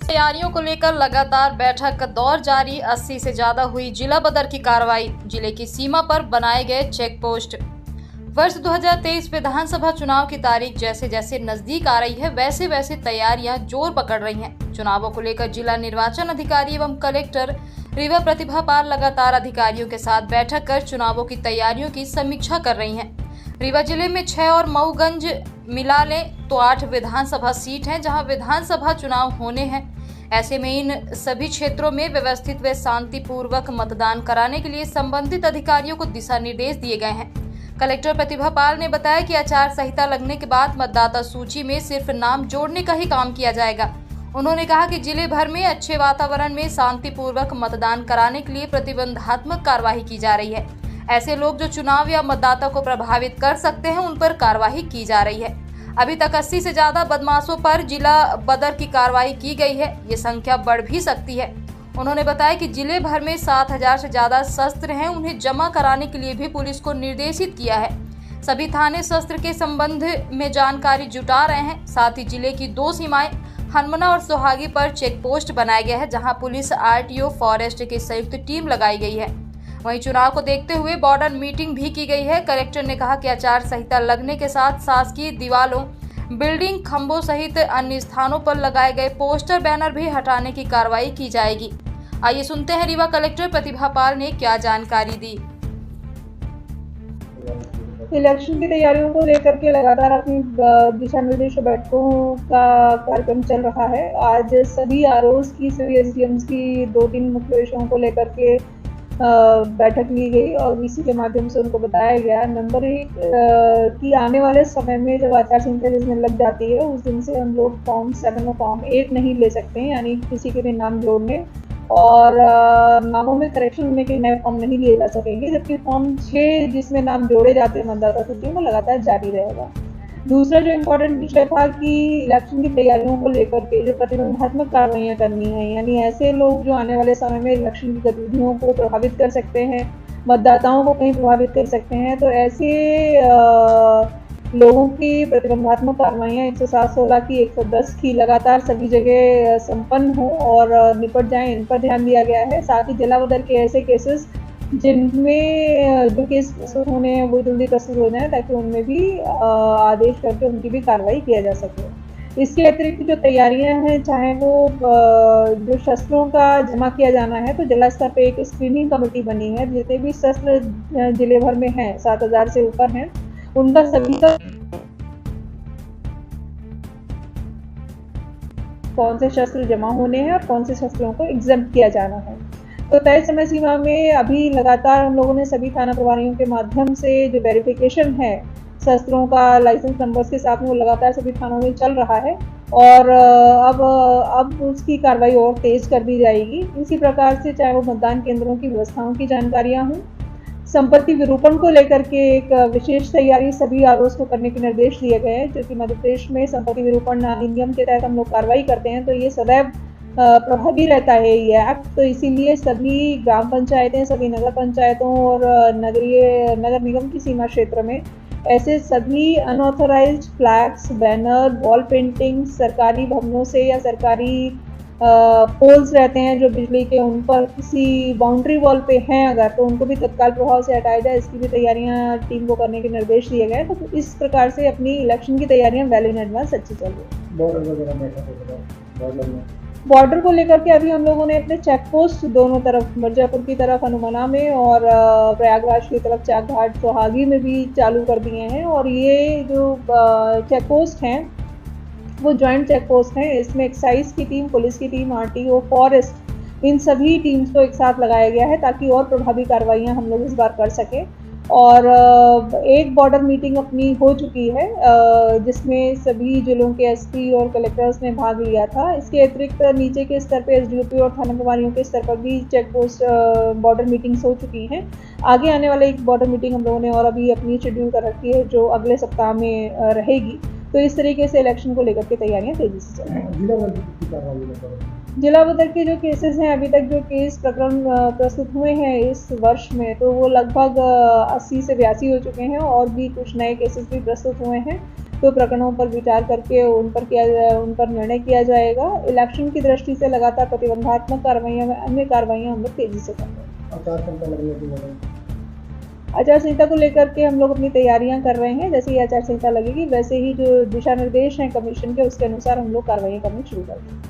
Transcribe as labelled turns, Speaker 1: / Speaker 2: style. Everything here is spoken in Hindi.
Speaker 1: तैयारियों को लेकर लगातार बैठक का दौर जारी। 80 से ज्यादा हुई जिला बदर की कार्रवाई। जिले की सीमा पर बनाए गए चेक पोस्ट। वर्ष 2023 विधानसभा चुनाव की तारीख जैसे जैसे नजदीक आ रही है, वैसे वैसे तैयारियां जोर पकड़ रही हैं। चुनावों को लेकर जिला निर्वाचन अधिकारी एवं कलेक्टर रीवा प्रतिभा पाल लगातार अधिकारियों के साथ बैठक कर चुनावों की तैयारियों की समीक्षा कर रही हैं। रीवा जिले में 6 और मऊगंज मिला लें तो 8 विधानसभा सीट हैं, जहां विधानसभा चुनाव होने हैं। ऐसे में इन सभी क्षेत्रों में व्यवस्थित व शांतिपूर्वक मतदान कराने के लिए संबंधित अधिकारियों को दिशा निर्देश दिए गए हैं। कलेक्टर प्रतिभा पाल ने बताया कि आचार संहिता लगने के बाद मतदाता सूची में सिर्फ नाम जोड़ने का ही काम किया जाएगा। उन्होंने कहा कि जिले भर में अच्छे वातावरण में शांतिपूर्वक मतदान कराने के लिए प्रतिबंधात्मक कार्रवाई की जा रही है। ऐसे लोग जो चुनाव या मतदाता को प्रभावित कर सकते हैं, उन पर कार्रवाई की जा रही है। अभी तक 80 से ज्यादा बदमाशों पर जिला बदर की कार्रवाई की गई है। ये संख्या बढ़ भी सकती है। उन्होंने बताया कि जिले भर में 7000 से ज्यादा शस्त्र हैं, उन्हें जमा कराने के लिए भी पुलिस को निर्देशित किया है। सभी थाने शस्त्र के संबंध में जानकारी जुटा रहे हैं। साथ ही जिले की 2 सीमाएं हनुमना और सोहागी पर चेक पोस्ट बनाया गया है, जहां पुलिस RTO फॉरेस्ट की संयुक्त टीम लगाई गई है। वहीं चुनाव को देखते हुए बॉर्डर मीटिंग भी की गई है। कलेक्टर ने कहा कि आचार संहिता लगने के साथ शासकीय दीवारों, बिल्डिंग, खंभों सहित अन्य स्थानों पर लगाए गए पोस्टर, बैनर भी हटाने की कार्रवाई की जाएगी। आइए सुनते हैं रीवा कलेक्टर प्रतिभा पाल ने क्या जानकारी दी।
Speaker 2: इलेक्शन की तैयारियों को लेकर के लगातार अपनी दिशा निर्देश बैठकों का कार्यक्रम चल रहा है। आज सभी ROs की, सभी SDMs की 2-3 मुख्य विषयों को लेकर के बैठक ली गई और इसी के माध्यम से उनको बताया गया। नंबर 1 कि आने वाले समय में जब आचार संहिता जिस दिन लग जाती है, उस दिन से हम लोग फॉर्म 7 और फॉर्म 8 नहीं ले सकते हैं, यानी किसी के भी नाम जोड़ने और नामों में करेक्शन होने के नए फॉर्म नहीं लिए जा सकेंगे। जबकि फॉर्म 6 जिसमें नाम जोड़े जाते हैं मतदाता सूची में, लगातार जारी रहेगा। दूसरा जो इम्पोर्टेंट विषय था कि इलेक्शन की तैयारियों को लेकर के जो प्रतिबंधात्मक कार्रवाइयाँ करनी है, यानी ऐसे लोग जो आने वाले समय में इलेक्शन की गतिविधियों को प्रभावित कर सकते हैं, मतदाताओं को कहीं प्रभावित कर सकते हैं, तो ऐसे लोगों की प्रतिबंधात्मक कार्रवाइयाँ 107-16 की 110 की लगातार सभी जगह संपन्न हो और निपट जाएं, इन पर ध्यान दिया गया है। साथ ही जिला बदर के ऐसे केसेस जिनमें जो केस प्रस्तुत होने हैं वो जल्दी प्रस्तुत हो जाए, ताकि उनमें भी आदेश करके उनकी भी कार्रवाई किया जा सके। इसके अतिरिक्त जो तैयारियां हैं, चाहे वो जो शस्त्रों का जमा किया जाना है, तो जिला स्तर पे एक स्क्रीनिंग कमेटी बनी है। जितने भी शस्त्र जिले भर में हैं, 7000 से ऊपर हैं, उनका सभी का कौन से शस्त्र जमा होने हैं और कौन से शस्त्रों को एग्जम्प्ट किया जाना है। तो तय समय सीमा में अभी लगातार हम लोगों ने सभी थाना प्रभारियों के माध्यम से जो वेरिफिकेशन है शस्त्रों का लाइसेंस नंबर्स के साथ में, वो लगातार सभी थानों में चल रहा है और अब उसकी कार्रवाई और तेज कर दी जाएगी। इसी प्रकार से चाहे वो मतदान केंद्रों की व्यवस्थाओं की जानकारियां हों, संपत्ति विरूपण को लेकर के एक विशेष तैयारी सभी ROs को करने के निर्देश दिए गए हैं, क्योंकि मध्य प्रदेश में संपत्ति विरूपण अधिनियम के तहत हम लोग कार्रवाई करते हैं, तो ये सदैव प्रभावी रहता है ये एक्ट। तो इसीलिए सभी ग्राम पंचायतें, सभी नगर पंचायतों और नगर निगम की सीमा क्षेत्र में ऐसे सभी unauthorised flags, banner, wall painting सरकारी भवनों से या सरकारी पोल्स रहते हैं जो बिजली के, उन पर किसी बाउंड्री वॉल पे हैं अगर, तो उनको भी तत्काल प्रभाव से हटाया जाए। इसकी भी तैयारियां टीम को करने के निर्देश दिए गए। तो इस प्रकार से अपनी इलेक्शन की तैयारियां वेल इन एडवांस अच्छी चल रही है। बॉर्डर को लेकर के अभी हम लोगों ने अपने चेक पोस्ट दोनों तरफ, मिर्जापुर की तरफ हनुमना में और प्रयागराज की तरफ चाकघाट सोहागी में भी चालू कर दिए हैं। और ये जो चेक पोस्ट हैं वो जॉइंट चेक पोस्ट हैं। इसमें एक्साइज की टीम, पुलिस की टीम, RTO, फॉरेस्ट, इन सभी टीम्स को एक साथ लगाया गया है ताकि और प्रभावी कार्रवाइयाँ हम लोग इस बार कर सकें। और एक बॉर्डर मीटिंग अपनी हो चुकी है जिसमें सभी जिलों के SP और कलेक्टर्स ने भाग लिया था। इसके अतिरिक्त नीचे के स्तर पे SDOP और थाना प्रभारियों के स्तर पर भी चेक पोस्ट बॉर्डर मीटिंग्स हो चुकी हैं। आगे आने वाले एक बॉर्डर मीटिंग हम लोगों ने और अभी अपनी शेड्यूल कर रखी है जो अगले सप्ताह में रहेगी। तो इस तरीके से इलेक्शन को लेकर के तैयारियां तेजी से चल रही हैं। जिला बदर के जो केसेस हैं, अभी तक जो केस प्रकरण प्रस्तुत हुए हैं इस वर्ष में, तो वो लगभग 80 से 82 हो चुके हैं और भी कुछ नए केसेस भी प्रस्तुत हुए हैं। तो प्रकरणों पर विचार करके उन पर निर्णय किया जाएगा। इलेक्शन की दृष्टि से लगातार प्रतिबंधात्मक कार्रवाइयाँ में अन्य कार्रवाइयाँ हम लोग तेजी से कर रहे हैं।
Speaker 3: आचार संहिता लगने की वजह
Speaker 2: आचार संहिता को लेकर के हम लोग अपनी तैयारियां कर रहे हैं। जैसे ही आचार संहिता लगेगी वैसे ही जो दिशा निर्देश हैं कमीशन के, उसके अनुसार हम लोग कार्रवाई करनी शुरू कर देंगे।